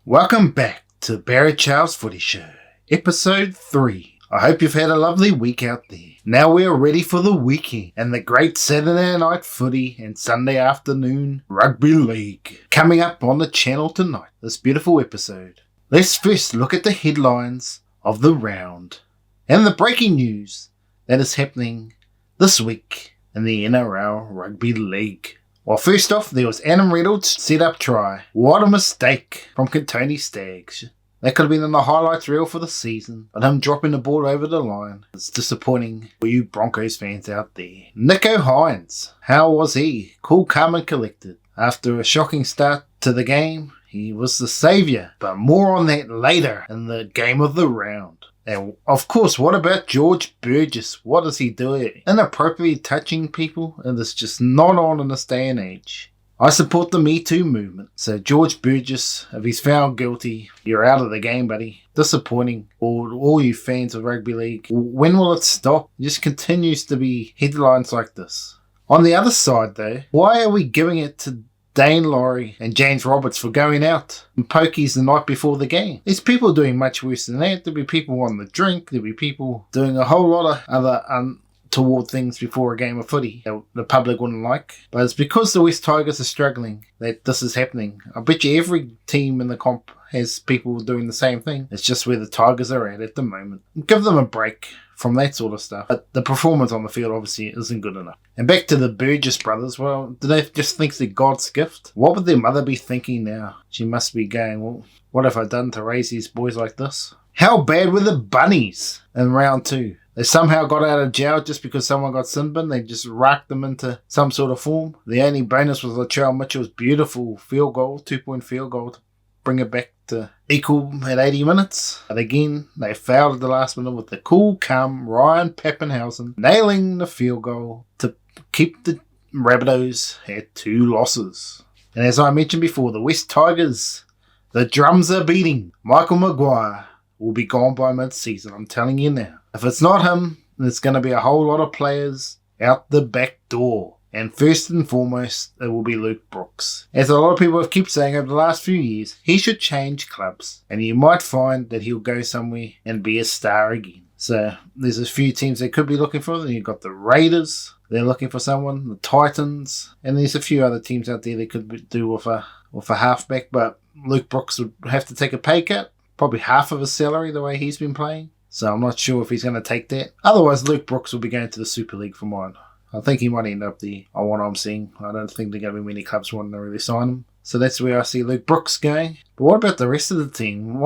Welcome back to Barry Charles Footy Show, Episode 3. I hope you've had a lovely week out there. Now we're ready for the weekend and the great Saturday night footy and Sunday afternoon rugby league coming up on the channel tonight, this beautiful episode. Let's first look at the headlines of the round and the breaking news that is happening this week in the NRL Rugby League. Well, first off, there was Adam Reynolds' set-up try. What a mistake from Contoni Staggs. That could have been in the highlights reel for the season, but him dropping the ball over the line. It's disappointing for you Broncos fans out there. Nicho Hynes, how was he? Cool, calm and collected. After a shocking start to the game, he was the saviour, but more on that later in the game of the round. And of course, what about George Burgess? What is he doing? Inappropriately touching people? And it's just not on in this day and age. I support the Me Too movement. So George Burgess, if he's found guilty, you're out of the game, buddy. Disappointing for all you fans of rugby league. When will it stop? It just continues to be headlines like this. On the other side though, why are we giving it to Dane Laurie and James Roberts for going out and pokies the night before the game? There's people doing much worse than that. There'll be people on the drink. There'll be people doing a whole lot of other untoward things before a game of footy that the public wouldn't like. But it's because the West Tigers are struggling that this is happening. I bet you every team in the comp has people doing the same thing. It's just where the Tigers are at the moment. Give them a break from that sort of stuff. But the performance on the field obviously isn't good enough. And back to the Burgess brothers, well, do they just think they're God's gift? What would their mother be thinking now? She must be going, well, what have I done to raise these boys like this? How bad were the Bunnies in round 2? They somehow got out of jail just because someone got sin-bin. They just racked them into some sort of form. The only bonus was Latrell Mitchell's beautiful field goal, 2-point field goal to bring it back to equal at 80 minutes. But again, they failed at the last minute with the cool, calm Ryan Pappenhausen nailing the field goal to keep the Rabbitohs at 2 losses. And as I mentioned before, the West Tigers, the drums are beating. Michael Maguire will be gone by mid-season, I'm telling you now. If it's not him, there's going to be a whole lot of players out the back door. And first and foremost, it will be Luke Brooks. As a lot of people have kept saying over the last few years, he should change clubs. And you might find that he'll go somewhere and be a star again. So there's a few teams that could be looking for them. You've got the Raiders, they're looking for someone, the Titans, and there's a few other teams out there that could do with a halfback. But Luke Brooks would have to take a pay cut, probably half of his salary the way he's been playing. So I'm not sure if he's going to take that. Otherwise, Luke Brooks will be going to the Super League for mine. I think he might end up there on what I'm seeing. I don't think there are going to be many clubs wanting to really sign him. So that's where I see Luke Brooks going. But what about the rest of the team?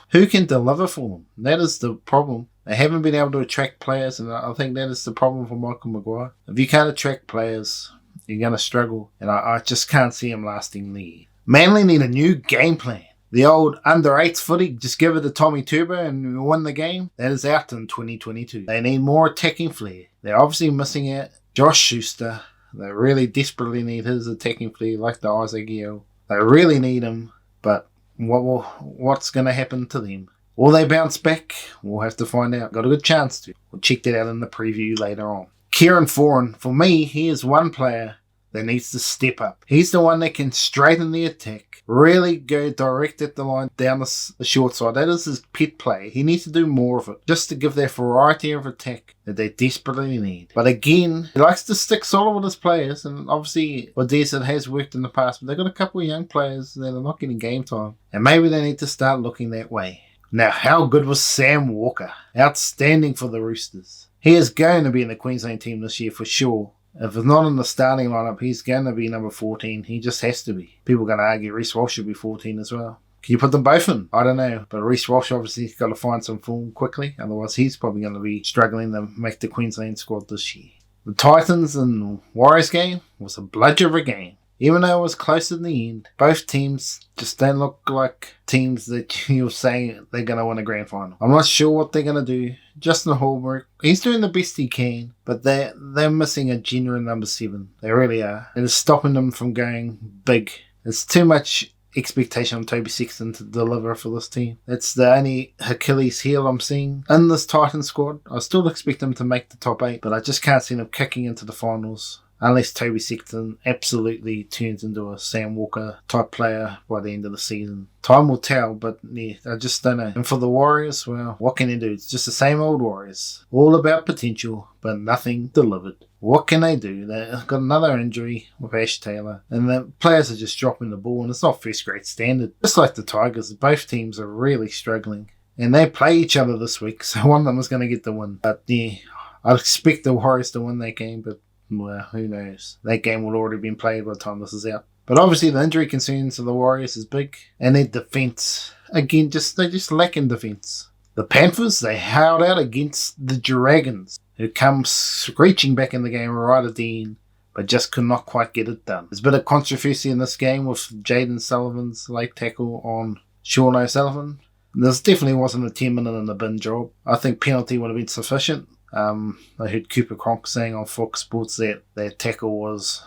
Who can deliver for them? That is the problem. They haven't been able to attract players, and I think that is the problem for Michael Maguire. If you can't attract players, you're going to struggle. And I just can't see him lasting there. Manly need a new game plan. The old under-8s footy, just give it to Tommy Turbo and win the game, that is out in 2022. They need more attacking flair. They're obviously missing out Josh Schuster. They really desperately need his attacking flair, like the Isaac Eel. They really need him, but what's going to happen to them? Will they bounce back? We'll have to find out. Got a good chance to. We'll check that out in the preview later on. Kieran Foran, for me, he is one player that needs to step up. He's the one that can straighten the attack, really go direct at the line down the short side. That is his pet play. He needs to do more of it, just to give that variety of attack that they desperately need. But again, he likes to stick solid with his players, and obviously Odessa has worked in the past, but they've got a couple of young players that are not getting game time, and maybe they need to start looking that way. Now, how good was Sam Walker? Outstanding for the Roosters. He is going to be in the Queensland team this year for sure. If it's not in the starting lineup, he's going to be number 14. He just has to be. People are going to argue Reece Walsh should be 14 as well. Can you put them both in? I don't know. But Reece Walsh obviously has got to find some form quickly. Otherwise, he's probably going to be struggling to make the Queensland squad this year. The Titans and Warriors game was a bludger of a game. Even though it was close in the end, both teams just don't look like teams that you're saying they're going to win a grand final. I'm not sure what they're going to do. Justin Hallmark, he's doing the best he can, but they're missing a genuine number 7. They really are. It is stopping them from going big. It's too much expectation on Toby Sexton to deliver for this team. That's the only Achilles heel I'm seeing in this Titan squad. I still expect them to make the top 8, but I just can't see them kicking into the finals unless Toby Sexton absolutely turns into a Sam Walker type player by the end of the season. Time will tell, but yeah, I just don't know. And for the Warriors, well, what can they do? It's just the same old Warriors. All about potential, but nothing delivered. What can they do? They've got another injury with Ash Taylor, and the players are just dropping the ball, and it's not first grade standard. Just like the Tigers, both teams are really struggling. And they play each other this week, so one of them is going to get the win. But yeah, I'd expect the Warriors to win that game, but well, who knows? That game will already been played by the time this is out. But obviously the injury concerns of the Warriors is big, and their defence, again, they just lack in defence. The Panthers, they held out against the Dragons, who come screeching back in the game right at the end, but just could not quite get it done. There's a bit of controversy in this game with Jaden Sullivan's late tackle on Sean O'Sullivan. This definitely wasn't a 10-minute in the bin job. I think penalty would have been sufficient. I heard Cooper Cronk saying on Fox Sports that that tackle was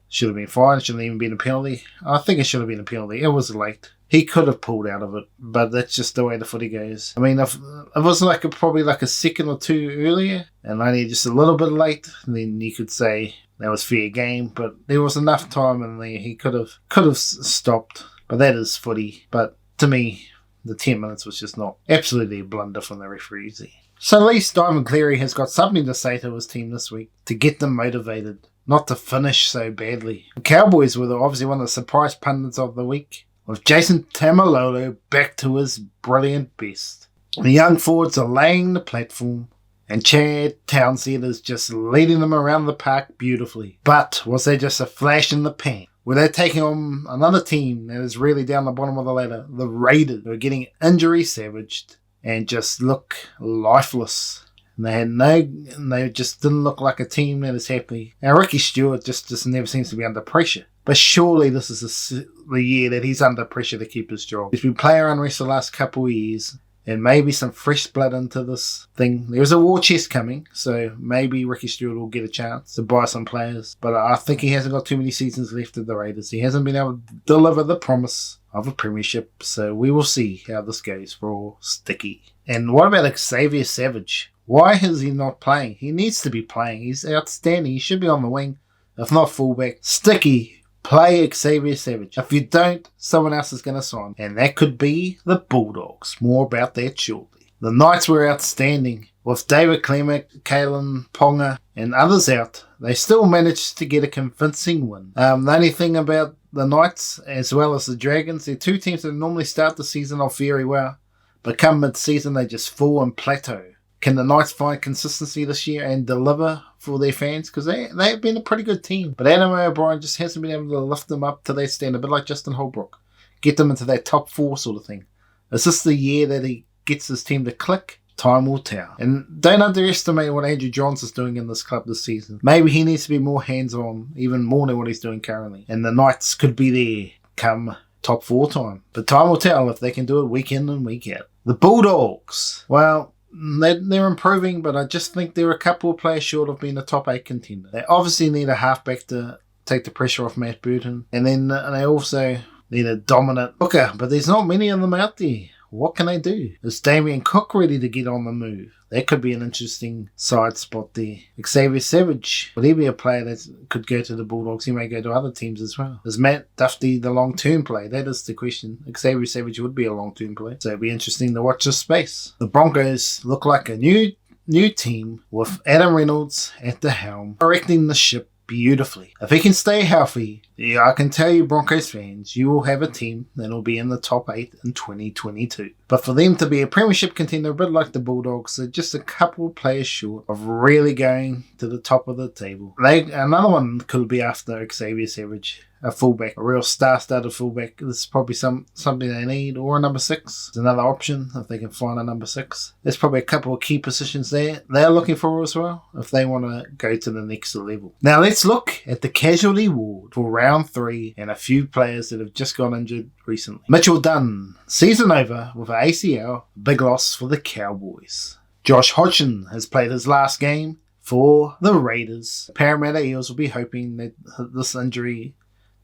should have been fine, shouldn't even been a penalty. I think it should have been a penalty. It was late. He could have pulled out of it, but that's just the way the footy goes. I mean, if it was probably a second or two earlier, and only just a little bit late, then you could say that was fair game. But there was enough time in there. He could have stopped. But that is footy. But to me, the 10 minutes was just not absolutely a blunder from the referees there. So at least Diamond Cleary has got something to say to his team this week to get them motivated, not to finish so badly. The Cowboys were obviously one of the surprise pundits of the week, with Jason Tamalolo back to his brilliant best. The young forwards are laying the platform, and Chad Townsend is just leading them around the park beautifully. But was there just a flash in the pan? Were they taking on another team that is really down the bottom of the ladder, the Raiders, who are getting injury savaged and just look lifeless? And they just didn't look like a team that is happy. Now, Ricky Stewart just never seems to be under pressure. But surely this is the year that he's under pressure to keep his job. He's been player unrest the last couple of years, and maybe some fresh blood into this thing. There's a war chest coming, so maybe Ricky Stewart will get a chance to buy some players. But I think he hasn't got too many seasons left at the Raiders. He hasn't been able to deliver the promise of a premiership, so we will see how this goes for Sticky. And what about Xavier Savage? Why is he not playing? He needs to be playing. He's outstanding. He should be on the wing, if not fullback. Sticky, play Xavier Savage. If you don't, someone else is going to sign. And that could be the Bulldogs. More about that shortly. The Knights were outstanding. With David Clemick, Kalen Ponga, and others out, they still managed to get a convincing win. The only thing about the Knights, as well as the Dragons, they're two teams that normally start the season off very well, but come mid-season they just fall and plateau. Can the Knights find consistency this year and deliver for their fans? Because they've been a pretty good team. But Adam O'Brien just hasn't been able to lift them up to their standard, a bit like Justin Holbrook. Get them into that top four sort of thing. Is this the year that he gets his team to click? Time will tell. And don't underestimate what Andrew Johns is doing in this club this season. Maybe he needs to be more hands-on, even more than what he's doing currently. And the Knights could be there come top four time. But time will tell if they can do it week in and week out. The Bulldogs. Well, they're improving, but I just think they're a couple of players short of being a top 8 contender. They obviously need a halfback to take the pressure off Matt Burton. And then they also need a dominant hooker, but there's not many of them out there. What can they do? Is Damien Cook ready to get on the move? That could be an interesting side spot there. Xavier Savage, would he be a player that could go to the Bulldogs? He may go to other teams as well. Is Matt Duffy the long-term play? That is the question. Xavier Savage would be a long-term play, so it'd be interesting to watch this space. The Broncos look like a new team with Adam Reynolds at the helm, directing the ship beautifully. If he can stay healthy, yeah, I can tell you Broncos fans, you will have a team that will be in the top 8 in 2022. But for them to be a premiership contender, a bit like the Bulldogs, they're just a couple of players short of really going to the top of the table. Another one could be after Xavier Savage, a fullback, a real star-studded fullback. This is probably something they need, or a number 6. It's another option if they can find a number 6. There's probably a couple of key positions there they're looking for as well, if they want to go to the next level. Now let's look at the casualty ward for round 3 and a few players that have just got injured recently. Mitchell Dunn, season over with an ACL, big loss for the Cowboys. Josh Hodgson has played his last game for the Raiders. Parramatta Eels will be hoping that this injury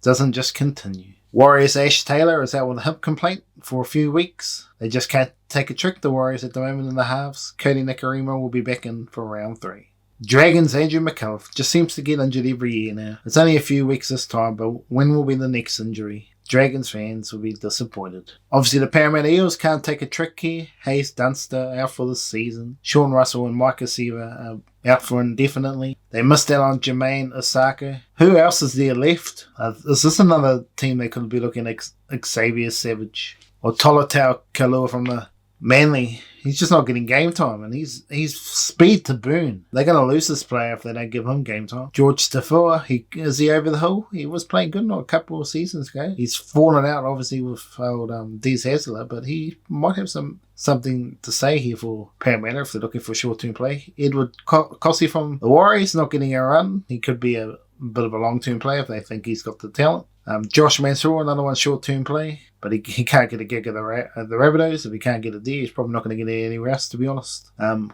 doesn't just continue. Warriors Ash Taylor is out with a hip complaint for a few weeks. They just can't take a trick, the Warriors, at the moment in the halves. Cody Nicarima will be back in for round 3. Dragons, Andrew McCullough just seems to get injured every year now. It's only a few weeks this time, but when will be the next injury? Dragons fans will be disappointed. Obviously, the Parramatta Eels can't take a trick here. Hayes Dunster out for the season. Sean Russell and Micah Seaver are out for indefinitely. They missed out on Jermaine Osako. Who else is there left? Is this another team they could be looking at? Xavier Savage or Tolatau Kalua from the Manly? He's just not getting game time, and he's speed to burn. They're going to lose this player if they don't give him game time. George Tafua, is he over the hill? He was playing good a couple of seasons ago. He's fallen out, obviously, with old Des Hasler, but he might have something to say here for Parramatta if they're looking for short-term play. Edward Kossi from the Warriors, not getting a run. He could be a bit of a long-term player if they think he's got the talent. Josh Mansour, another one short-term play, but he can't get a gig at the Rabbitohs. If he can't get a D, he's probably not going to get anywhere else, to be honest.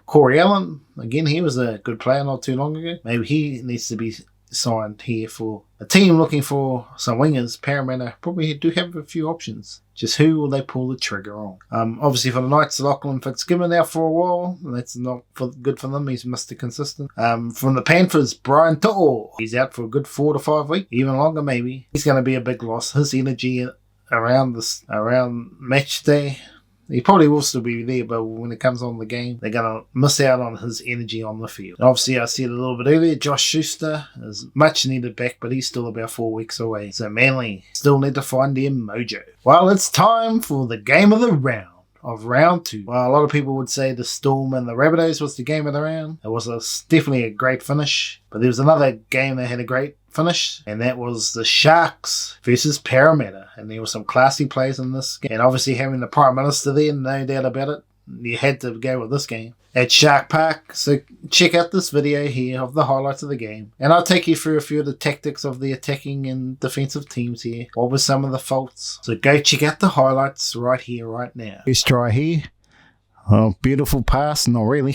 Corey Allen, again, he was a good player not too long ago. Maybe he needs to be signed here for a team looking for some wingers. Parramatta probably do have a few options. Just who will they pull the trigger on? Obviously for the Knights, Lachlan Fitzgibbon out for a while. That's not good for them. He's Mr. Consistent. From the Panthers, Brian To'o. He's out for a good 4 to 5 weeks, even longer maybe. He's going to be a big loss. His energy around match day, he probably will still be there, but when it comes on the game, they're going to miss out on his energy on the field. And obviously, I said a little bit earlier, Josh Schuster is much needed back, but he's still about 4 weeks away. So Manly still need to find their mojo. Well, it's time for the game of the round. Of round 2. Well, a lot of people would say the Storm and the Rabbitohs was the game of the round. It was definitely a great finish, but there was another game that had a great finish, and that was the Sharks versus Parramatta, and there were some classy plays in this game, and obviously having the Prime Minister there, no doubt about it, you had to go with this game at Shark Park. So check out this video here of the highlights of the game, and I'll take you through a few of the tactics of the attacking and defensive teams here. What were some of the faults? So go check out the highlights right here, right now. First try here. Oh, beautiful pass, not really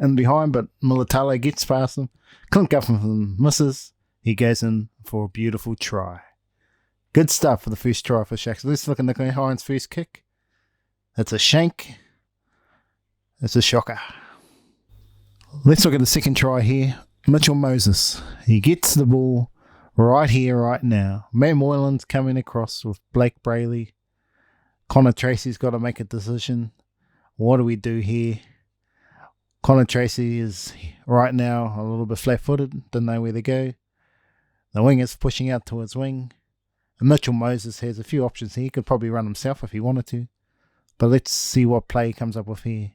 in behind, but Mulatalo gets past him. Clint Guffin misses. He goes in for a beautiful try. Good stuff for the first try for Sharks. Let's look at Nico Hines' first kick. It's a shank. It's a shocker. Let's look at the second try here. Mitchell Moses. He gets the ball right here, right now. Matt Moylan's coming across with Blake Brayley. Connor Tracy's got to make a decision. What do we do here? Connor Tracy is right now a little bit flat-footed. Doesn't know where to go. The wing is pushing out towards wing. And Mitchell Moses has a few options here. He could probably run himself if he wanted to. But let's see what play he comes up with here.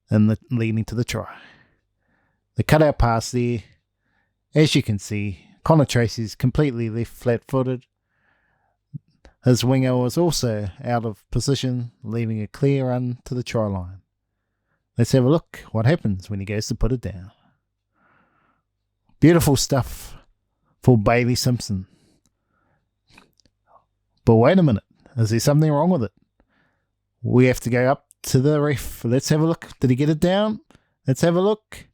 And leading to the try. The cutout pass there. As you can see, Connor Tracy's completely left flat-footed. His winger was also out of position, leaving a clear run to the try line. Let's have a look what happens when he goes to put it down. Beautiful stuff for Bailey Simpson. But wait a minute, is there something wrong with it? We have to go up to the ref. Let's have a look. Did he get it down? Let's have a look.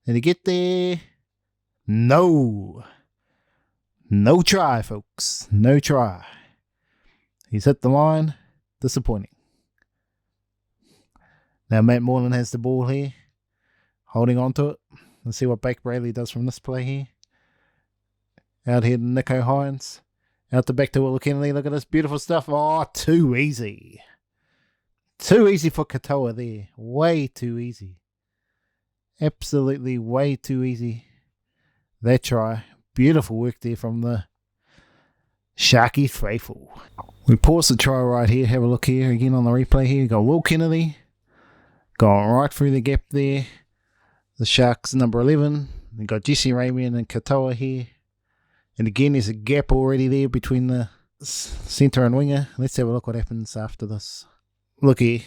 Did he get there? No. No try, folks. No try. He's hit the line. Disappointing. Now Matt Moreland has the ball here. Holding on to it. Let's see what Blake Brayley does from this play here. Out here to Nico Hines. Out the back to Will Kennedy. Look at this beautiful stuff. Oh, too easy. Too easy for Katoa there. Way too easy. Absolutely way too easy. That try. Beautiful work there from the Sharky faithful. We pause the try right here. Have a look here again on the replay here. We've got Will Kennedy. Going right through the gap there. The Sharks number 11. We've got Jesse Ramian and Katoa here. And again, there's a gap already there between the centre and winger. Let's have a look what happens after this. Look here.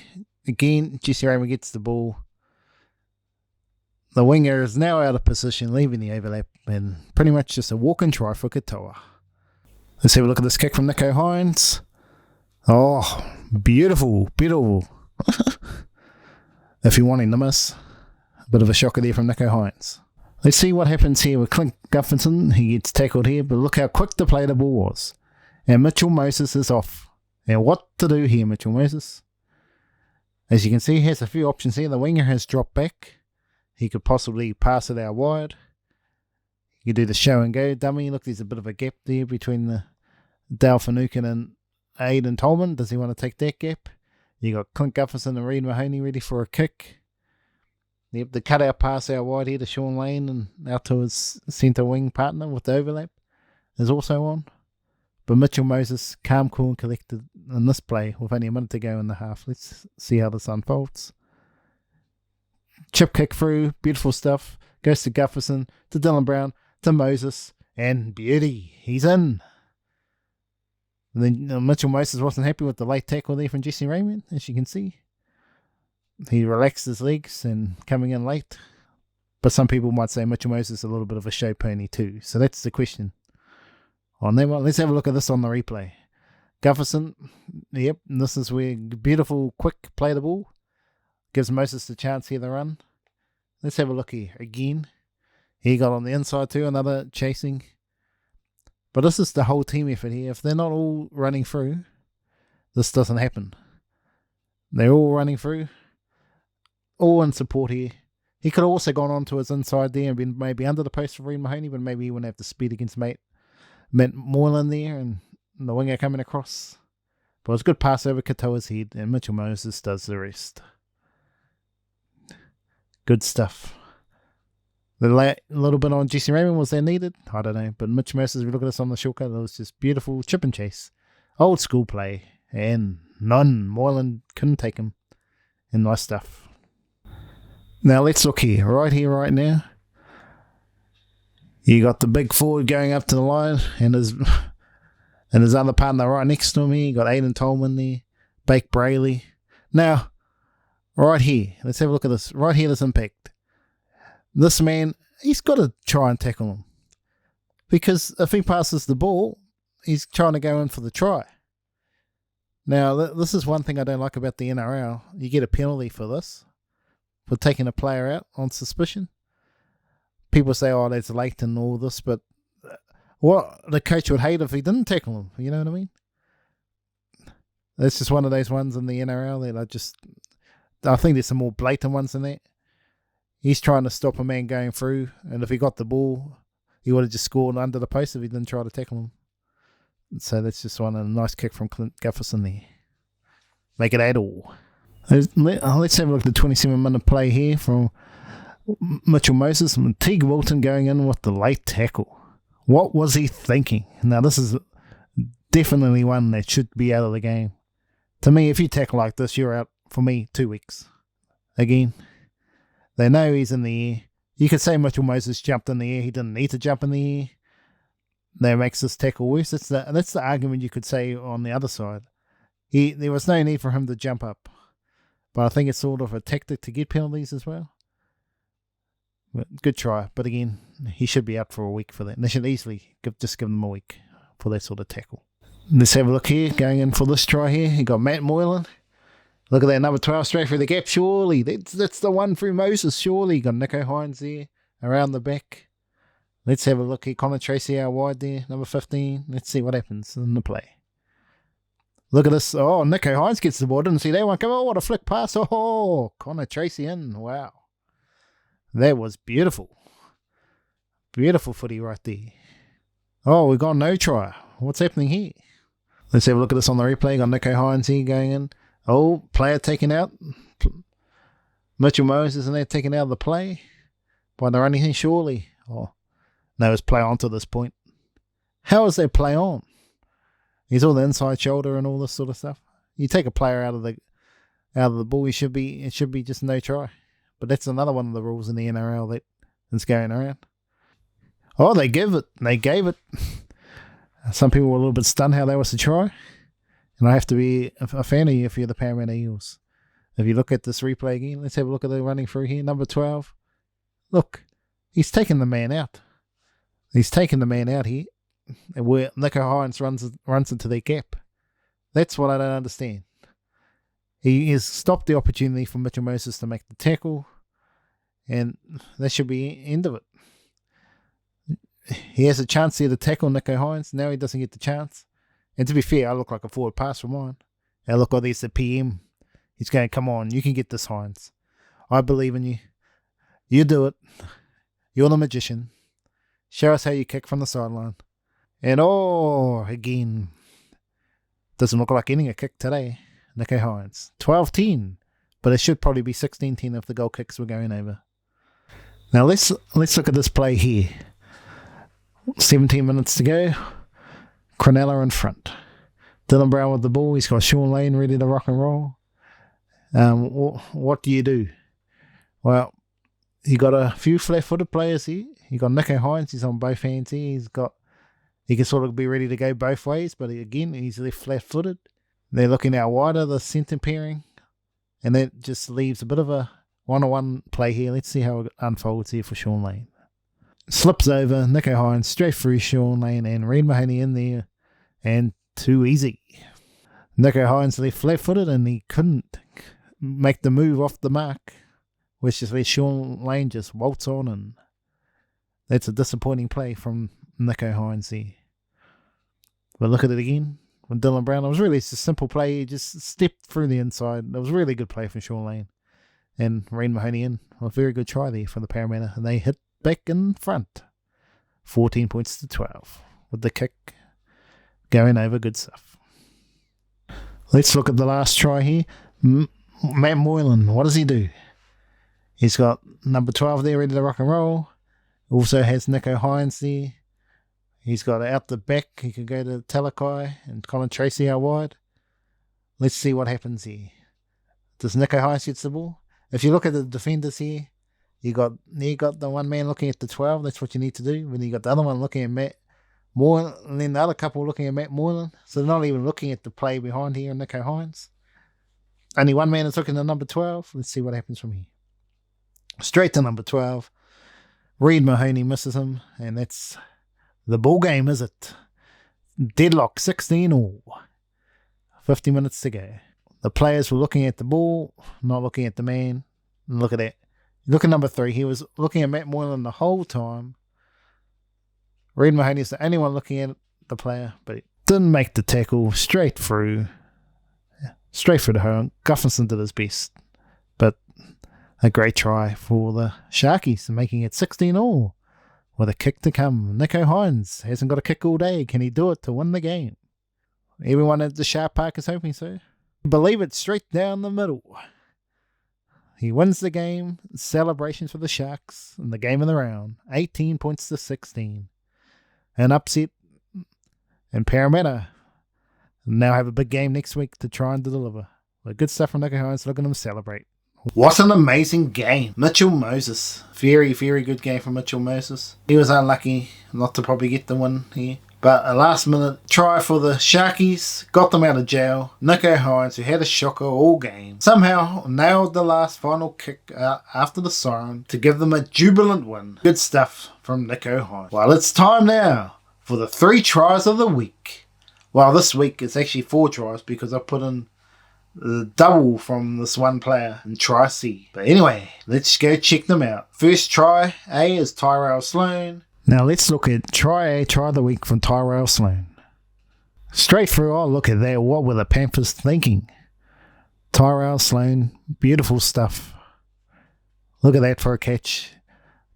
Again, Jesse Ramian gets the ball. The winger is now out of position, leaving the overlap, and pretty much just a walk-in try for Katoa. Let's have a look at this kick from Nico Hines. Oh, beautiful, beautiful. If you're wanting to miss, a bit of a shocker there from Nico Hines. Let's see what happens here with Clint Guffinson. He gets tackled here, but look how quick the play the ball was. And Mitchell Moses is off. Now what to do here, Mitchell Moses? As you can see, he has a few options here. The winger has dropped back. He could possibly pass it out wide. You do the show and go dummy. Look, there's a bit of a gap there between the Dale Finucane and Aidan Tolman. Does he want to take that gap? You got Clint Gufferson and Reid Mahoney ready for a kick. Yep, the cutout pass out wide here to Sean Lane and out to his centre wing partner with the overlap is also on. But Mitchell Moses, calm, cool and collected in this play with only a minute to go in the half. Let's see how this unfolds. Chip kick through, beautiful stuff. Goes to Gufferson, to Dylan Brown, to Moses, and beauty, he's in. And then Mitchell Moses wasn't happy with the late tackle there from Jesse Raymond, as you can see. He relaxed his legs and coming in late. But some people might say Mitchell Moses is a little bit of a show pony too. So that's the question on that one. Let's have a look at this on the replay. Gufferson, yep, this is where beautiful, quick play the ball. Gives Moses the chance here to run. Let's have a look here again. He got on the inside too, another chasing. But this is the whole team effort here. If they're not all running through, this doesn't happen. They're all running through. All in support here. He could have also gone on to his inside there and been maybe under the post for Reid Mahoney, but maybe he wouldn't have the speed against Matt Moylan there and the winger coming across. But it was a good pass over Katoa's head, and Mitchell Moses does the rest. Good stuff. The little bit on Jesse Raymond, was there needed? I don't know. But Mitch Moses, if you look at this on the shortcut, it was just beautiful chip and chase. Old school play. And none. Moylan couldn't take him. And nice stuff. Now let's look here. Right here, right now. You got the big forward going up to the line. And his other partner right next to him here. You got Aidan Tolman there. Bake Brayley. Now, right here. Let's have a look at this. Right here, this impact. This man, he's got to try and tackle him. Because if he passes the ball, he's trying to go in for the try. Now, this is one thing I don't like about the NRL. You get a penalty for this, for taking a player out on suspicion. People say, oh, that's late and all this, but what the coach would hate if he didn't tackle him. You know what I mean? That's just one of those ones in the NRL that I think there's some more blatant ones than that. He's trying to stop a man going through, and if he got the ball, he would have just scored under the post if he didn't try to tackle him. So that's just a nice kick from Clint Gufferson there. Make it 8-all. Let's have a look at the 27-minute play here from Mitchell Moses and Teague Wilton going in with the late tackle. What was he thinking? Now, this is definitely one that should be out of the game. To me, if you tackle like this, you're out, for me, 2 weeks. Again. They know he's in the air. You could say Mitchell Moses jumped in the air. He didn't need to jump in the air. That makes this tackle worse. That's the argument you could say on the other side. There was no need for him to jump up. But I think it's sort of a tactic to get penalties as well. But good try. But again, he should be out for a week for that. And they should easily just give him a week for that sort of tackle. Let's have a look here. Going in for this try here. You got Matt Moylan. Look at that, number 12 straight through the gap, surely. That's the one through Moses, surely. You got Nico Hines there, around the back. Let's have a look here. Connor Tracy out wide there, number 15. Let's see what happens in the play. Look at this. Oh, Nico Hines gets the ball. Didn't see that one come. Oh, what a flick pass. Oh, Connor Tracy in. Wow. That was beautiful. Beautiful footy right there. Oh, we got no try. What's happening here? Let's have a look at this on the replay. Got Nico Hines here going in. Oh, player taken out. Mitchell Moses and they're taken out of the play. By the running, surely. Oh, no, it's play on to this point. How is that play on? He's all the inside shoulder and all this sort of stuff. You take a player out of the ball, it should be just no try. But that's another one of the rules in the NRL that's going around. Oh, they gave it. Some people were a little bit stunned how that was a try. And I have to be a fan of you if you're the Parramatta Eels. If you look at this replay again, let's have a look at the running through here. Number 12. Look, he's taking the man out. He's taking the man out here. Where Nico Hines runs into their gap. That's what I don't understand. He has stopped the opportunity for Mitchell Moses to make the tackle. And that should be the end of it. He has a chance here to tackle Nico Hines. Now he doesn't get the chance. And to be fair, I look like a forward pass for mine. I look like there's the PM. He's going, come on, you can get this, Hines. I believe in you. You do it. You're the magician. Show us how you kick from the sideline. And again, doesn't look like getting a kick today. Nicho Hynes. 12-10, but it should probably be 16-10 if the goal kicks were going over. Now let's look at this play here. 17 minutes to go. Cronulla in front. Dylan Brown with the ball. He's got Sean Lane ready to rock and roll. What do you do? Well, you got a few flat-footed players here. You got Nicho Hynes. He's on both hands here. He can sort of be ready to go both ways, but again, he's left flat-footed. They're looking out wider, the centre pairing, and that just leaves a bit of a one-on-one play here. Let's see how it unfolds here for Sean Lane. Slips over, Nicho Hynes straight through Sean Lane and Reid Mahoney in there, and too easy. Nicho Hynes left flat-footed and he couldn't make the move off the mark, which just let Sean Lane just waltz on, and that's a disappointing play from Nicho Hynes here. But look at it again with Dylan Brown. It was really just a simple play. He just stepped through the inside. It was a really good play from Sean Lane. And Reid Mahoney in. A very good try there for the Parramatta. And they hit back in front. 14 points to 12. With the kick going over. Good stuff. Let's look at the last try here. Matt Moylan. What does he do? He's got number 12 there ready to rock and roll. Also has Nicho Hynes there. He's got out the back. He can go to Talakai and Colin Tracy out wide. Let's see what happens here. Does Nicho Hynes get the ball? If you look at the defenders here, you got the one man looking at the 12. That's what you need to do. Then you got the other one looking at Matt Moylan, and then the other couple looking at Matt Moylan. So they're not even looking at the play behind here on Nicho Hynes. Only one man is looking at number 12. Let's see what happens from here. Straight to number 12. Reid Mahoney misses him, and that's the ball game, is it? Deadlock, 16-all. 50 minutes to go. The players were looking at the ball, not looking at the man. Look at that. Look at number 3. He was looking at Matt Moylan the whole time. Reid Mahoney is the only one looking at the player, but he didn't make the tackle. Straight through. Straight through the home. Guffinson did his best. But a great try for the Sharkies, making it 16-all. With a kick to come. Nicho Hynes hasn't got a kick all day. Can he do it to win the game? Everyone at the Shark Park is hoping so. Believe it, straight down the middle. He wins the game. Celebrations for the Sharks in the game of the round. 18 points to 16. An upset. And Parramatta now have a big game next week to try and deliver. But good stuff from Nicho Hynes. Look at them celebrate. What an amazing game. Mitchell Moses. Very, very good game from Mitchell Moses. He was unlucky not to probably get the win here. But a last minute try for the Sharkies. Got them out of jail. Nicho Hynes, who had a shocker all game, somehow nailed the last final kick after the siren to give them a jubilant win. Good stuff from Nicho Hynes. Well, it's time now for the 3 tries of the week. Well, this week it's actually 4 tries because I put in the double from this one player in try C. But anyway, let's go check them out. First try A is Tyrell Sloan. Now let's look at try A, try of the week from Tyrell Sloan. Straight through, oh look at that, what were the Panthers thinking? Tyrell Sloan, beautiful stuff. Look at that for a catch.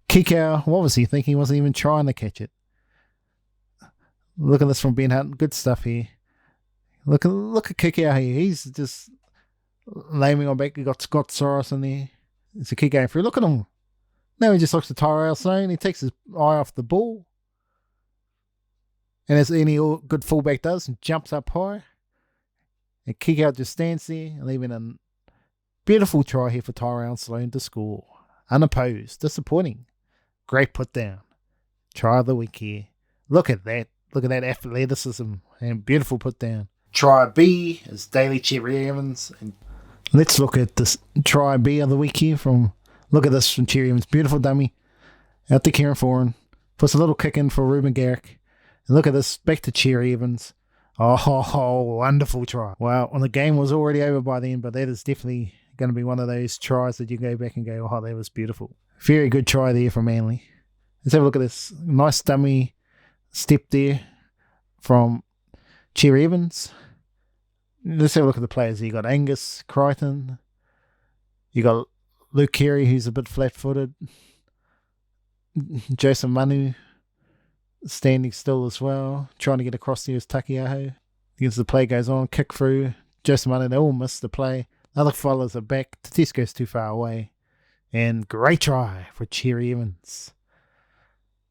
Kikau, what was he thinking? He wasn't even trying to catch it. Look at this from Ben Hunt, good stuff here. Look at Kikau here. He's just laming on back. You got Scott Soros in there. It's a kick going through. Look at him. Now he just looks at Tyrell Sloan. He takes his eye off the ball. And as any good fullback does, and jumps up high. And Kikau just stands there, leaving a beautiful try here for Tyrell Sloan to score. Unopposed. Disappointing. Great put down. Try of the week here. Look at that. Look at that athleticism and beautiful put down. Try B is Daly Cherry Evans. And let's look at this try B of the week here look at this from Cherry Evans. Beautiful dummy. Out to Kieran Foran. Puts a little kick in for Ruben Garrick. And look at this. Back to Cherry Evans. Oh, wonderful try. Wow. Well, the game was already over by then, but that is definitely going to be one of those tries that you go back and go, oh, that was beautiful. Very good try there from Manly. Let's have a look at this. Nice dummy step there from Cherry Evans. Let's have a look at the players. You got Angus Crichton. You got Luke Keary, who's a bit flat-footed. Joseph Manu standing still as well, trying to get across there as Takiaho. As the play goes on, kick through. Joseph Manu, they all miss the play. Other fellas are back. Tedesco's too far away. And great try for Cherry Evans.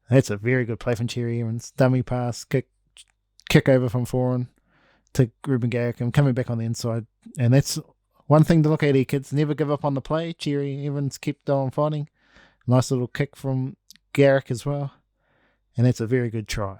That's a very good play from Cherry Evans. Dummy pass, kick over from Foran to Ruben Garrick and coming back on the inside. And that's one thing to look at here, kids. Never give up on the play. Cherry Evans kept on fighting. Nice little kick from Garrick as well. And that's a very good try.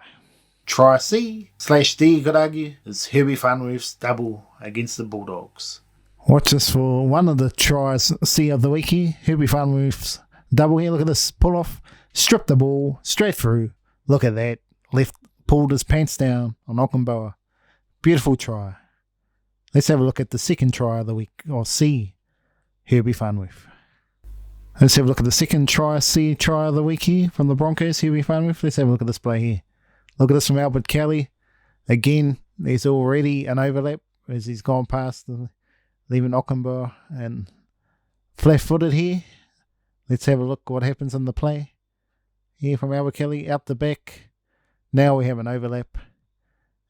Try C/D, you could argue, is Herbie Farnworth's double against the Bulldogs. Watch this for one of the tries C of the week here. Herbie Farnworth's double here. Look at this pull off. Strip the ball straight through. Look at that. Pulled his pants down on Okumboa. Beautiful try. Let's have a look at the second try of the week, or C, Herbie Farnworth. Let's have a look at the second try, C try of the week here from the Broncos, Herbie Farnworth. Let's have a look at this play here. Look at this from Albert Kelly. Again, there's already an overlap as he's gone past leaving Okumboa and flat-footed here. Let's have a look what happens in the play. Here from Albert Kelly, out the back. Now we have an overlap.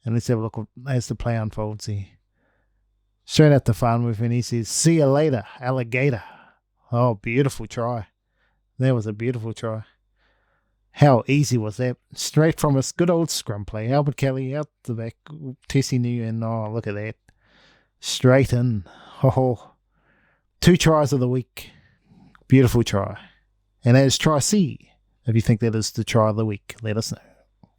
And let's have a look as the play unfolds here. Straight out to Farnworth, and he says, "See you later, alligator." Oh, beautiful try. That was a beautiful try. How easy was that? Straight from a good old scrum play. Albert Kelly out the back. Tessie New, and oh, look at that. Straight in. Oh, 2 tries of the week. Beautiful try. And that is try C. If you think that is the try of the week, let us know.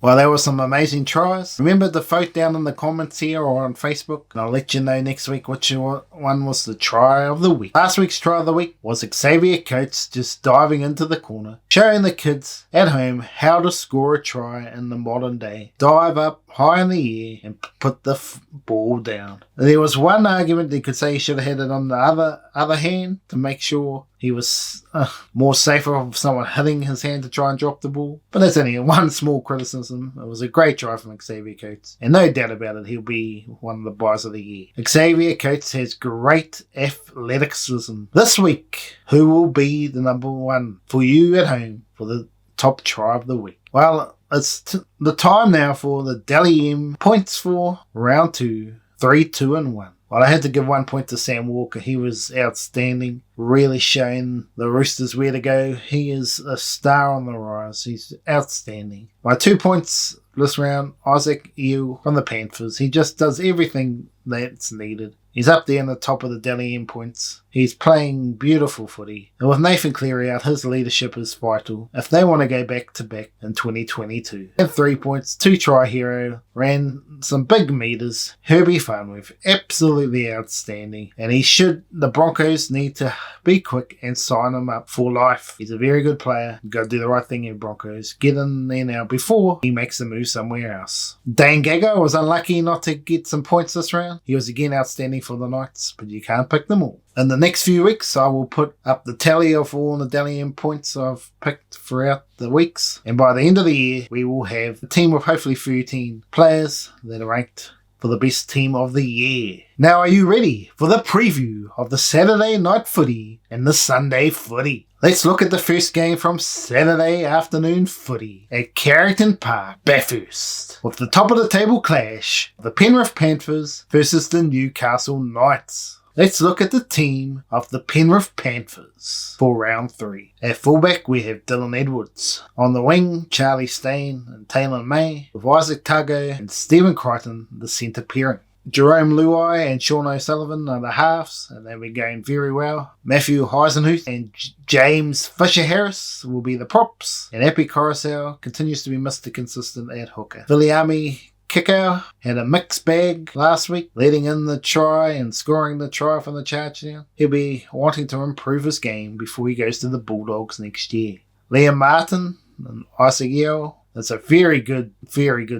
Well, there were some amazing tries. Remember to vote down in the comments here or on Facebook, and I'll let you know next week which one was the try of the week. Last week's try of the week was Xavier Coates just diving into the corner, showing the kids at home how to score a try in the modern day. Dive up high in the air and put the ball down. There was one argument they could say he should have had it on the other hand to make sure he was more safer of someone hitting his hand to try and drop the ball. But that's only one small criticism. It was a great try from Xavier Coates. And no doubt about it, he'll be one of the buys of the year. Xavier Coates has great athleticism. This week, who will be the number one for you at home for the top try of the week? Well, it's the time now for the Dally M points for round 2, 3, 2 and 1. Well, I had to give 1 point to Sam Walker. He was outstanding, really showing the Roosters where to go. He is a star on the rise. He's outstanding. My 2 points this round, Isaac Eel from the Panthers. He just does everything that's needed. He's up there in the top of the Dally M points. He's playing beautiful footy. And with Nathan Cleary out, his leadership is vital if they want to go back-to-back in 2022. Had 3 points, 2 try hero, ran some big meters. Herbie Farnworth, absolutely outstanding. And the Broncos need to be quick and sign him up for life. He's a very good player. You've got to do the right thing in Broncos. Get in there now before he makes a move somewhere else. Dane Gagai was unlucky not to get some points this round. He was again outstanding for the Knights, but you can't pick them all. In the next few weeks, I will put up the tally of all the Dally M points I've picked throughout the weeks. And by the end of the year, we will have a team of hopefully 13 players that are ranked for the best team of the year. Now, are you ready for the preview of the Saturday night footy and the Sunday footy? Let's look at the first game from Saturday afternoon footy at Carrington Park, Bathurst, with the top of the table clash, the Penrith Panthers versus the Newcastle Knights. Let's look at the team of the Penrith Panthers for round 3. At fullback, we have Dylan Edwards. On the wing, Charlie Stain and Taylor May, with Isaac Tago and Stephen Crichton, the centre pairing. Jerome Luai and Sean O'Sullivan are the halves, and they'll be going very well. Matthew Heisenhuth and James Fisher-Harris will be the props, and Epi Coruscant continues to be Mr. Consistent at hooker. Viliami Kikau had a mixed bag last week, letting in the try and scoring the try from the charge down. He'll be wanting to improve his game before he goes to the Bulldogs next year. Liam Martin and Isaac Yeo. That's a very good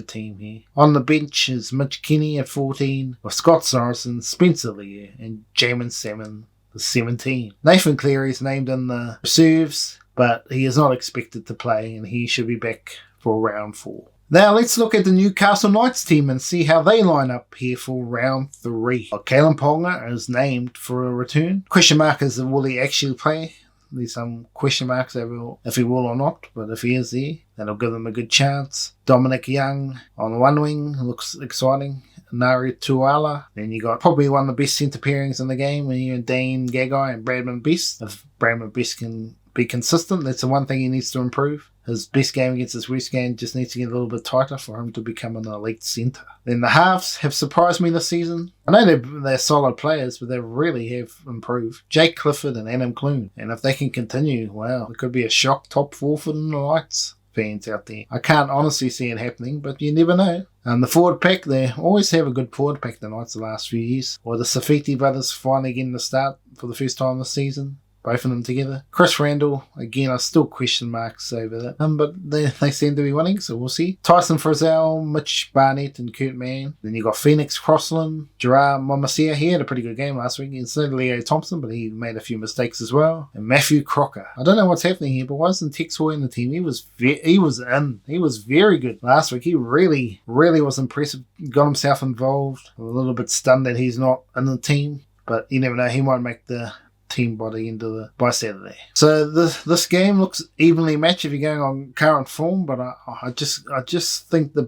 team here. On the bench is Mitch Kenny at 14, with Scott Sorensen, Spencer Lear, and Jamin Salmon, the 17. Nathan Cleary is named in the reserves, but he is not expected to play, and he should be back for round 4. Now let's look at the Newcastle Knights team and see how they line up here for round 3. Well, Kalen Ponga is named for a return. Question mark is will he actually play There's some question marks over if he will or not, but if he is there, that'll give them a good chance. Dominic Young on the one wing looks exciting. Nari Tuala. Then you got probably one of the best centre pairings in the game, and you and Dane Gagai and Bradman Best. If Bradman Best can be consistent, that's the one thing he needs to improve. His best game against his worst game just needs to get a little bit tighter for him to become an elite centre. Then the halves have surprised me this season. I know they're solid players, but they really have improved. Jake Clifford and Adam Clune. And if they can continue, wow, it could be a shock top 4 for the Knights fans out there. I can't honestly see it happening, but you never know. The forward pack, they always have a good forward pack, the Knights, the last few years. Or the Safiti brothers finally getting the start for the first time this season. Both of them together. Chris Randall, again, I still question marks over that. But they seem to be winning, so we'll see. Tyson Frizzell, Mitch Barnett, and Kurt Mann. Then you got Phoenix Crossland, Gerard Momasia. He had a pretty good game last week. Instead of Leo Thompson, but he made a few mistakes as well. And Matthew Crocker. I don't know what's happening here, but why isn't Tex Hoy in the team? He was very good last week. He really was impressive. Got himself involved. I'm a little bit stunned that he's not in the team, but you never know. He might make the team by Saturday. So this game looks evenly matched if you're going on current form, but I just think the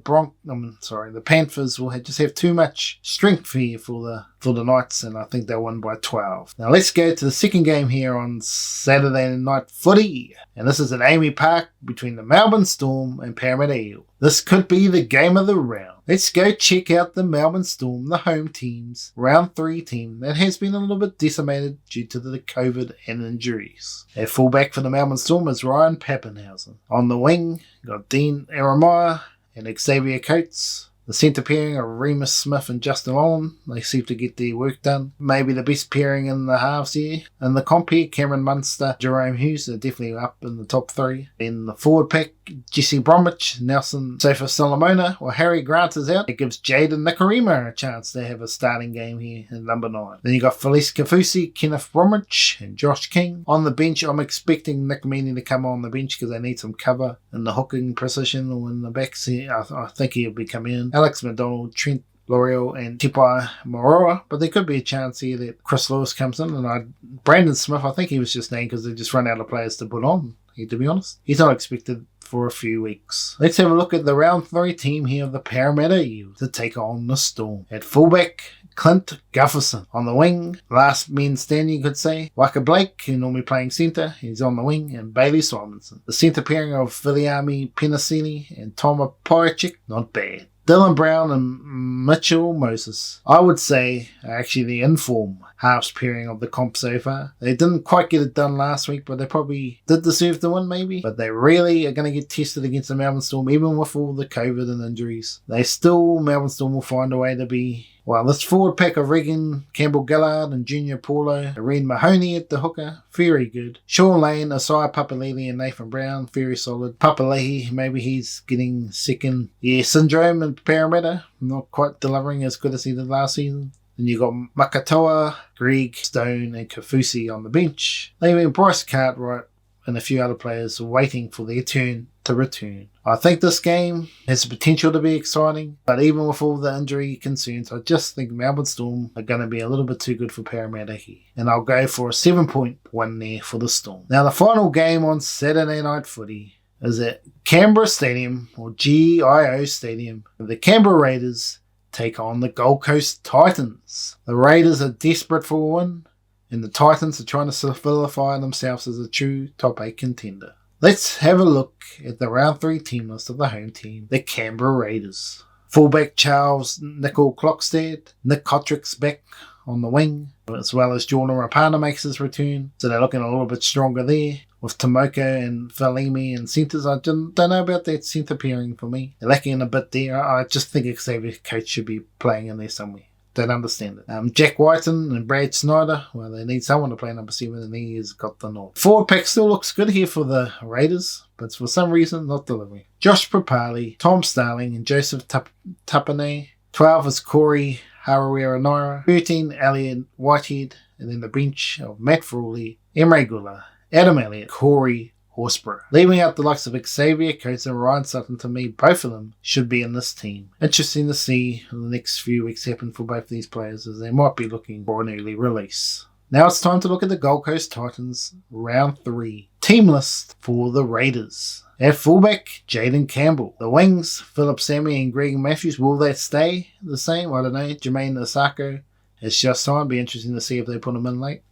Panthers will just have too much strength here for the Knights, and I think they'll win by 12. Now let's go to the second game here on Saturday night footy, and this is at Amy Park between the Melbourne Storm and Parramatta Eels. This could be the game of the round. Let's go check out the Melbourne Storm, the home team's round 3 team that has been a little bit decimated due to the COVID and injuries. At fullback for the Melbourne Storm is Ryan Pappenhausen. On the wing, got Dean Aramaya and Xavier Coates. The centre pairing are Remus Smith and Justin Olam. They seem to get their work done. Maybe the best pairing in the halves here. In the comp here, Cameron Munster, Jerome Hughes are definitely up in the top 3. In the forward pack, Jesse Bromwich, Nelson Sofa Solomona, or Harry Grant is out. It gives Jaden Nikarima a chance to have a starting game here in number 9. Then you got Felice Kafusi, Kenneth Bromwich, and Josh King. On the bench, I'm expecting Nick Meaney to come on the bench because they need some cover in the hooking position or in the backs. I think he'll be coming in. Alex McDonald, Trent L'Oreal and Tipai Moroa, but there could be a chance here that Chris Lewis comes in, and Brandon Smith, I think he was just named because they just run out of players to put on here, to be honest. He's not expected for a few weeks. Let's have a look at the round 3 team here of the Parramatta Eels to take on the Storm. At fullback, Clint Gufferson. On the wing, last man standing, you could say, Waka Blake, who normally playing centre, he's on the wing, and Bailey Simonson. The centre pairing of Viliami Penasini and Toma Pajacek, not bad. Dylan Brown and Mitchell Moses, I would say, are actually the inform halves pairing of the comp so far. They didn't quite get it done last week, but they probably did deserve to win maybe. But they really are going to get tested against the Melbourne Storm, even with all the COVID and injuries. Melbourne Storm will find a way to be... Well, this forward pack of Regan, Campbell-Gillard and Junior Paulo, Reed Mahoney at the hooker, very good. Sean Lane, Asai Papali'i and Nathan Brown, very solid. Papali'i, maybe he's getting second year syndrome in Parramatta, not quite delivering as good as he did last season. Then you got Makatoa, Greg, Stone and Kafusi on the bench. Leaving Bryce Cartwright and a few other players waiting for their turn to return. I think this game has the potential to be exciting, but even with all the injury concerns, I just think Melbourne Storm are going to be a little bit too good for Parramatta here. And I'll go for a 7-point win there for the Storm. Now the final game on Saturday night footy is at Canberra Stadium, or GIO Stadium. The Canberra Raiders take on the Gold Coast Titans. The Raiders are desperate for a win, and the Titans are trying to solidify themselves as a true top 8 contender. Let's have a look at the round 3 team list of the home team, the Canberra Raiders. Fullback Charles Nickel Clockstead, Nick Kotrick's back on the wing, as well as Jordan Rapana makes his return, so they're looking a little bit stronger there. With Tomoko and Valimi and centres, I don't know about that centre pairing for me. They're lacking a bit there. I just think Xavier Coates should be playing in there somewhere. Don't understand it. Jack Whiten and Brad Snyder, well, they need someone to play number 7, and he has got the nod. Forward pack still looks good here for the Raiders, but for some reason, not delivering. Josh Papali, Tom Starling, and Joseph Tapane. 12 is Corey Harawira-Naira. 13, Elliot Whitehead, and then the bench of Matt Frawley, Emre Gula, Adam Elliott, Corey Horsburgh. Leaving out the likes of Xavier Coates and Ryan Sutton, to me, both of them should be in this team. Interesting to see the next few weeks happen for both these players, as they might be looking for an early release. Now it's time to look at the Gold Coast Titans Round 3. Team list for the Raiders. At fullback, Jaden Campbell. The wings, Philip Sammy and Greg Matthews. Will that stay the same? I don't know. Jermaine Asako has just signed. Be interesting to see if they put him in late.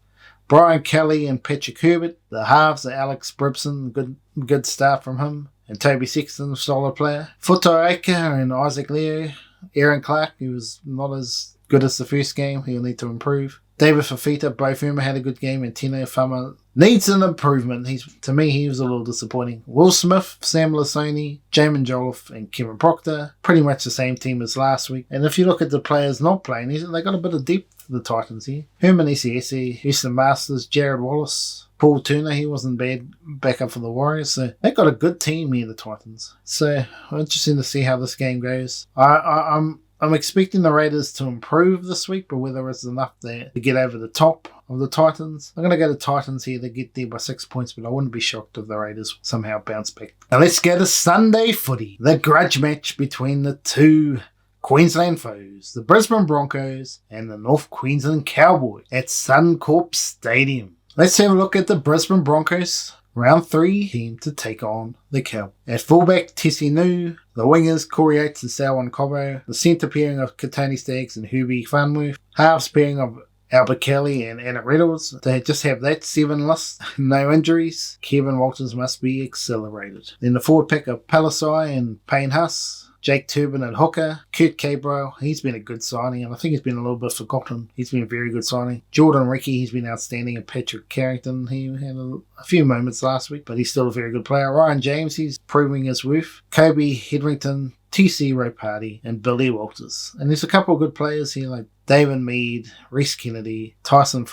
Brian Kelly and Patrick Herbert. The halves are Alex Bribson. Good start from him. And Toby Sexton, solid player. Futo Aker and Isaac Leo. Aaron Clark, he was not as good as the first game. He'll need to improve. David Fafita, both of them had a good game, and Tino Fama needs an improvement. To me, he was a little disappointing. Will Smith, Sam Lasoni, Jamin Jolliffe, and Kevin Proctor, pretty much the same team as last week. And if you look at the players not playing, they got a bit of depth, the Titans here. Herman Esiesi, Houston Masters, Jared Wallace, Paul Turner, he wasn't bad back up for the Warriors. So they've got a good team here, the Titans. So interesting to see how this game goes. I'm expecting the Raiders to improve this week, but whether it's enough there to get over the top of the Titans, I'm going to go to Titans here to get there by 6 points, but I wouldn't be shocked if the Raiders somehow bounce back. Now let's go to Sunday footy, the grudge match between the two Queensland foes, the Brisbane Broncos and the North Queensland Cowboys at Suncorp Stadium. Let's have a look at the Brisbane Broncos Round 3 team to take on the Cowboys. At fullback, Tessie Nu. The wingers, Corey Oates and Selwyn Cobbo. The centre pairing of Katoni Staggs and Herbie Farnworth. Halves pairing of Albert Kelly and Anna Reynolds. They just have that 7 list. No injuries. Kevin Walters must be accelerated. Then the forward pack of Palisai and Payne Huss. Jake Turbin at hooker. Kurt Cabral, he's been a good signing, and I think he's been a little bit forgotten. He's been a very good signing. Jordan Ricky, he's been outstanding. And Patrick Carrington, he had a few moments last week, but he's still a very good player. Ryan James, he's proving his worth. Kobe Hedrington, TC Ropati, and Billy Walters. And there's a couple of good players here, like David Mead, Reece Kennedy, Tyson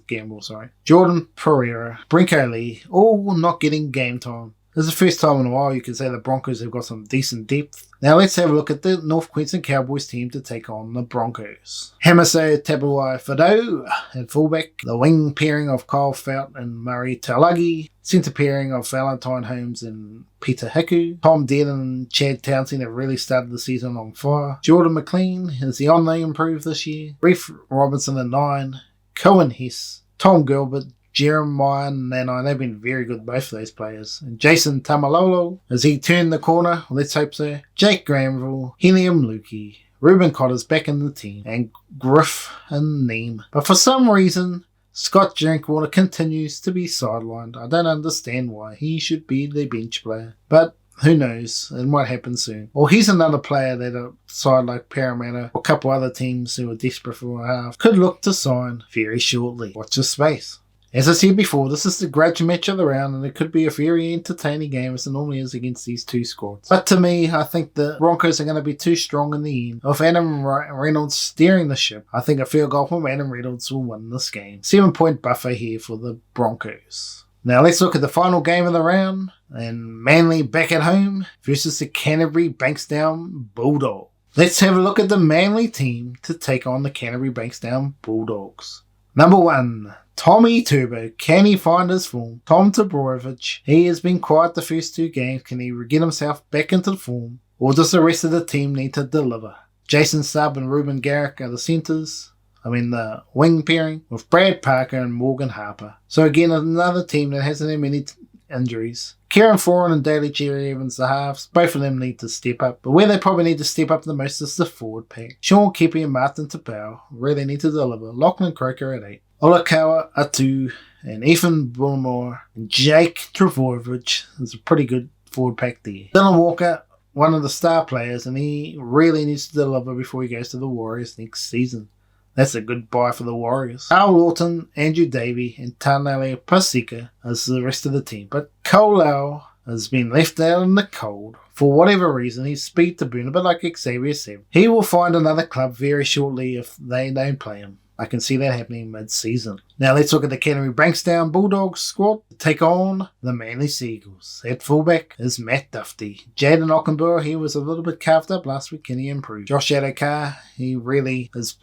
Gamble, Jordan Pereira, Brinko Lee, all not getting game time. This is the first time in a while you can say the Broncos have got some decent depth. Now let's have a look at the North Queensland Cowboys team to take on the Broncos. Hamaso Tabuai Fado at fullback. The wing pairing of Kyle Felt and Murray Taulagi. Centre pairing of Valentine Holmes and Peter Hiku. Tom Dearden and Chad Townsend have really started the season on fire. Jordan McLean has the on-lane improved this year. Reef Robinson at 9. Cohen Hess. Tom Gilbert. Jeremiah Nanai, they've been very good, both of those players. And Jason Tamalolo, has he turned the corner? Let's hope so. Jake Granville, Helium Lukey, Ruben Cotter's back in the team, and Griff and Neem. But for some reason, Scott Drinkwater continues to be sidelined. I don't understand why. He should be the bench player. But who knows? It might happen soon. Or he's another player that a side like Parramatta or a couple other teams who are desperate for a half could look to sign very shortly. Watch this space. As I said before, this is the grudge match of the round, and it could be a very entertaining game as it normally is against these two squads. But to me, I think the Broncos are going to be too strong in the end. With Adam Reynolds steering the ship, I think a field goal from Adam Reynolds will win this game. 7-point buffer here for the Broncos. Now let's look at the final game of the round, and Manly back at home versus the Canterbury Bankstown Bulldogs. Let's have a look at the Manly team to take on the Canterbury Bankstown Bulldogs. Number 1. Tommy Turbo, can he find his form? Tom Toborovic, he has been quiet the first 2 games. Can he get himself back into form? Or does the rest of the team need to deliver? Jason Stubb and Ruben Garrick are the centres. The wing pairing with Brad Parker and Morgan Harper. So again, another team that hasn't had many injuries. Kieran Foran and Daly Cherry Evans, the halves. Both of them need to step up. But where they probably need to step up the most is the forward pack. Sean Kepi and Martin Tapau really need to deliver. Lachlan Croker at 8. Olakawa Atu and Ethan Bullimore and Jake Travojevic is a pretty good forward pack there. Dylan Walker, one of the star players, and he really needs to deliver before he goes to the Warriors next season. That's a good buy for the Warriors. Al Lawton, Andrew Davey, and Tanele Pasika as the rest of the team. But Kolau has been left out in the cold. For whatever reason, his speed to burn, a bit like Xavier Savage. He will find another club very shortly if they don't play him. I can see that happening mid-season. Now let's look at the Canterbury Bankstown Bulldogs squad to take on the Manly Seagulls. At fullback is Matt Duffy. Jaden Ockenborough, he was a little bit carved up last week. Can he improve? Josh Adokar, he really is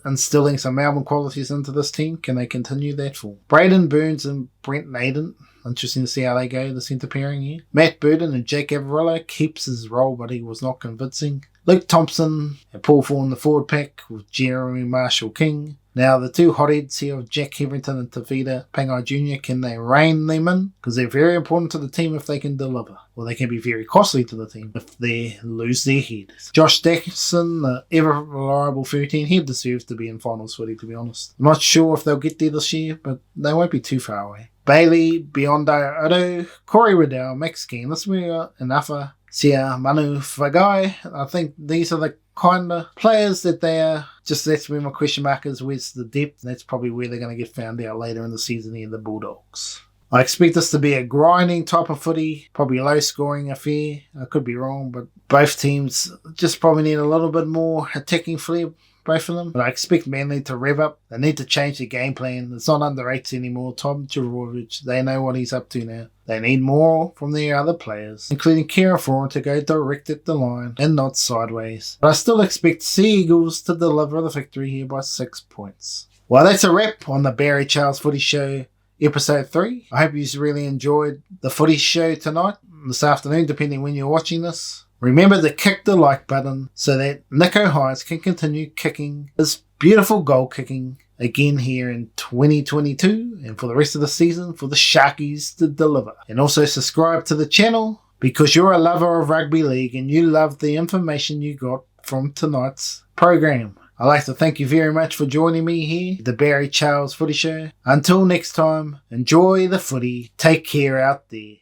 instilling some Melbourne qualities into this team. Can they continue that form? Braden Burns and Brent Naden. Interesting to see how they go, the centre pairing here. Matt Burden and Jake Averillo keeps his role, but he was not convincing. Luke Thompson and Paul Fawn, the forward pack with Jeremy Marshall King. Now, the two hotheads here of Jack Hetherington and Tavita Pangai Jr., can they rein them in? Because they're very important to the team if they can deliver. Or they can be very costly to the team if they lose their heads. Josh Dickinson, the ever-reliable 13, he deserves to be in finals footy, to be honest. I'm not sure if they'll get there this year, but they won't be too far away. Bailey, Biondo Odo, Corey Riddell, Max Scanless, Inafa, Sia Manu Fagai. I think these are the kind of players that they are. Just that's where my question mark is. Where's the depth? That's probably where they're going to get found out later in the season here, the Bulldogs. I expect this to be a grinding type of footy, probably a low-scoring affair. I could be wrong, but both teams just probably need a little bit more attacking flair, both of them. But I expect Manly to rev up. They need to change their game plan. It's not under 8s anymore. Tom Juranovic, they know what he's up to now. They need more from their other players, including Kieran Foran, to go direct at the line and not sideways. But I still expect Sea Eagles to deliver the victory here by 6 points. Well, that's a wrap on the Barry Charles Footy Show Episode 3. I hope you really enjoyed the footy show tonight, this afternoon, depending when you're watching this. Remember to kick the like button so that Nico Hines can continue kicking his beautiful goal kicking again here in 2022 and for the rest of the season for the Sharkies to deliver. And also subscribe to the channel because you're a lover of rugby league and you love the information you got from tonight's program. I'd like to thank you very much for joining me here at the Barry Charles Footy Show. Until next time, enjoy the footy. Take care out there.